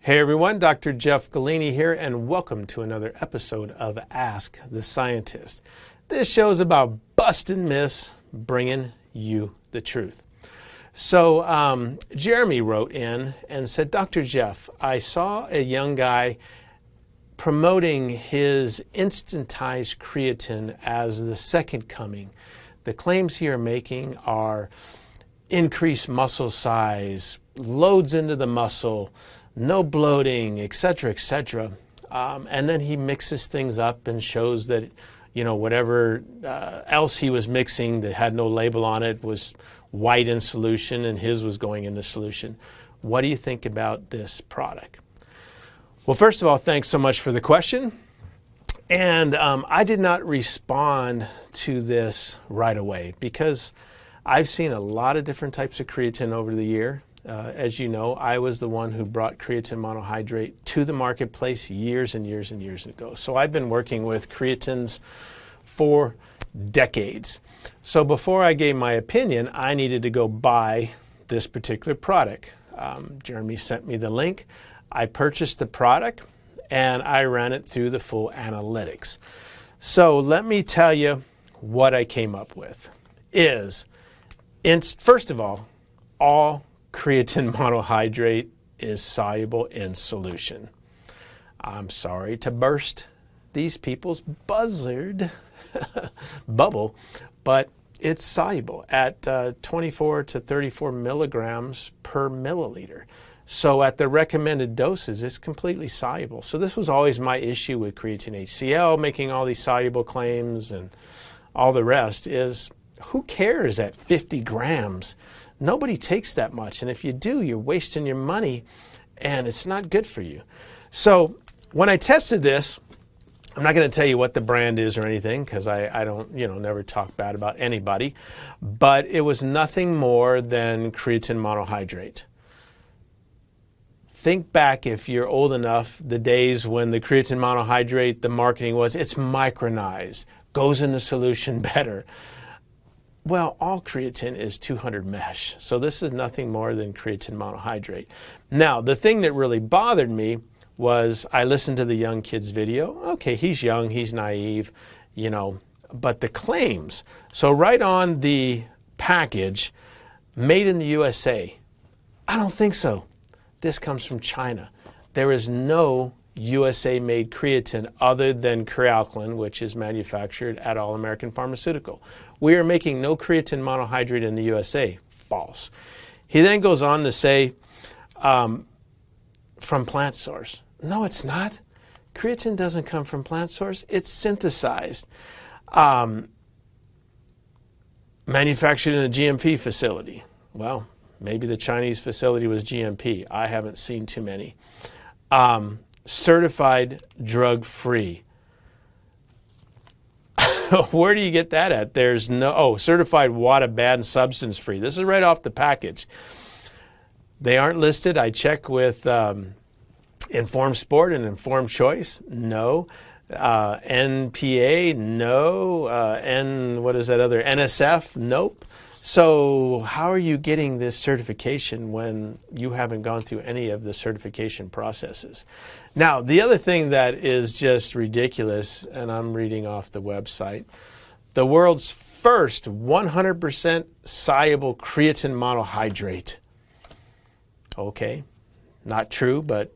Hey everyone, Dr. Jeff Galini here, and welcome to another episode of Ask the Scientist. This show is about busting myths, bringing you the truth. So Jeremy wrote in and said, Dr. Jeff, I saw a young guy promoting his Instantized Creatine as the second coming. The claims he are making are increased muscle size, loads into the muscle, no bloating, etc., etc. And then he mixes things up and shows that, whatever else he was mixing that had no label on it was white in solution and his was going into solution. What do you think about this product? Well, first of all, thanks so much for the question. And I did not respond to this right away because I've seen a lot of different types of creatine over the year. As you know, I was the one who brought creatine monohydrate to the marketplace years and years and years ago. So I've been working with creatines for decades. So before I gave my opinion, I needed to go buy this particular product. Jeremy sent me the link. I purchased the product and I ran it through the full analytics. So let me tell you what I came up with is, first of all creatine monohydrate is soluble in solution. I'm sorry to burst these people's bubble, but it's soluble at 24 to 34 milligrams per milliliter. So at the recommended doses, it's completely soluble. So this was always my issue with creatine HCl, making all these soluble claims and all the rest is, who cares at 50 grams? Nobody takes that much, and if you do, you're wasting your money, and it's not good for you. So when I tested this, I'm not going to tell you what the brand is or anything, because I don't, never talk bad about anybody, but it was nothing more than creatine monohydrate. Think back, if you're old enough, the days when the creatine monohydrate, the marketing was, it's micronized, goes into solution better. Well, all creatine is 200 mesh, so this is nothing more than creatine monohydrate. Now, the thing that really bothered me was I listened to the young kid's video. Okay, he's young, he's naive, but the claims. So right on the package, made in the USA. I don't think so. This comes from China. There is no USA-made creatine other than Crealkaline, which is manufactured at All American Pharmaceutical. We are making no creatine monohydrate in the USA. False. He then goes on to say, from plant source. No, it's not. Creatine doesn't come from plant source. It's synthesized. Manufactured in a GMP facility. Well, maybe the Chinese facility was GMP. I haven't seen too many. Certified drug-free. Where do you get that at? There's no, certified WADA banned substance free. This is right off the package. They aren't listed. I check with Informed Sport and Informed Choice. No. NPA. No. What is that other? NSF. Nope. So how are you getting this certification when you haven't gone through any of the certification processes? Now, the other thing that is just ridiculous, and I'm reading off the website, the world's first 100% soluble creatine monohydrate. Okay, not true, but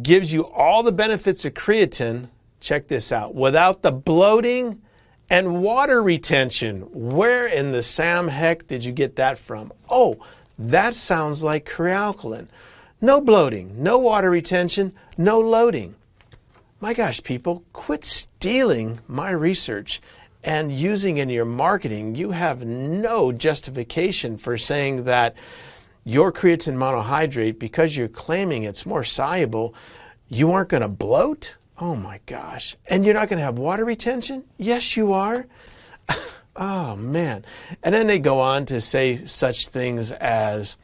gives you all the benefits of creatine. Check this out, without the bloating and water retention. Where in the Sam heck did you get that from? Oh, that sounds like Crealkaline. No bloating, no water retention, no loading. My gosh, people, quit stealing my research and using it in your marketing. You have no justification for saying that your creatine monohydrate, because you're claiming it's more soluble, you aren't going to bloat? Oh my gosh. And you're not going to have water retention? Yes, you are. Oh man. And then they go on to say such things as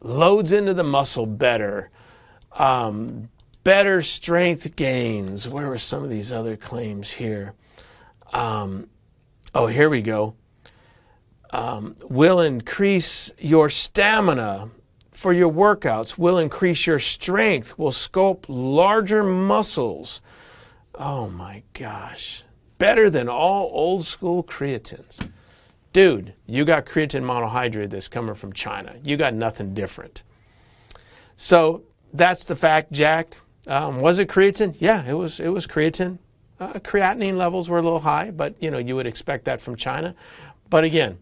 loads into the muscle better, better strength gains. Where were some of these other claims here? Oh, here we go. Will increase your stamina for your workouts, will increase your strength, will sculpt larger muscles. Oh my gosh. Better than all old school creatines. Dude, you got creatine monohydrate that's coming from China. You got nothing different. So that's the fact, Jack. Was it creatine? Yeah, it was creatine. Creatinine levels were a little high, but you would expect that from China. But again,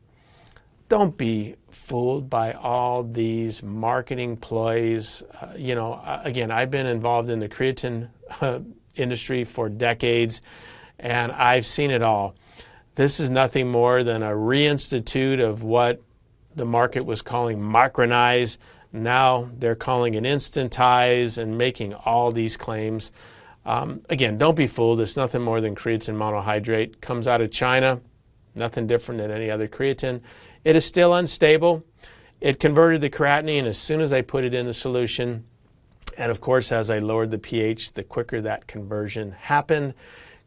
don't be fooled by all these marketing ploys. Again, I've been involved in the creatine industry for decades, and I've seen it all. This is nothing more than a reinstitute of what the market was calling micronize. Now they're calling it Instantized and making all these claims. Again, don't be fooled. It's nothing more than creatine monohydrate. Comes out of China. Nothing different than any other creatine. It is still unstable. It converted the creatinine as soon as I put it in the solution. And of course, as I lowered the pH, the quicker that conversion happened.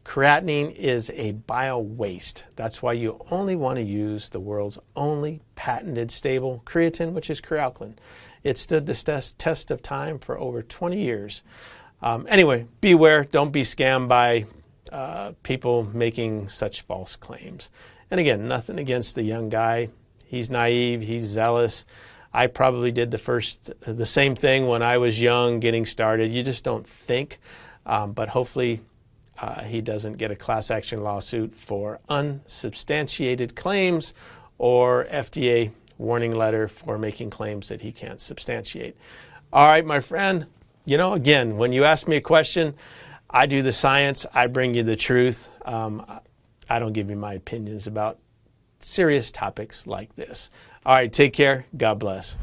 Creatinine is a bio waste. That's why you only want to use the world's only patented stable creatine, which is crealkaline. It stood the test of time for over 20 years. Anyway, beware. Don't be scammed by people making such false claims. And again, nothing against the young guy. He's naive. He's zealous. I probably did the same thing when I was young, getting started. You just don't think. But hopefully he doesn't get a class action lawsuit for unsubstantiated claims or FDA warning letter for making claims that he can't substantiate. All right, my friend, again, when you ask me a question, I do the science. I bring you the truth. I don't give you my opinions about serious topics like this. All right, take care. God bless.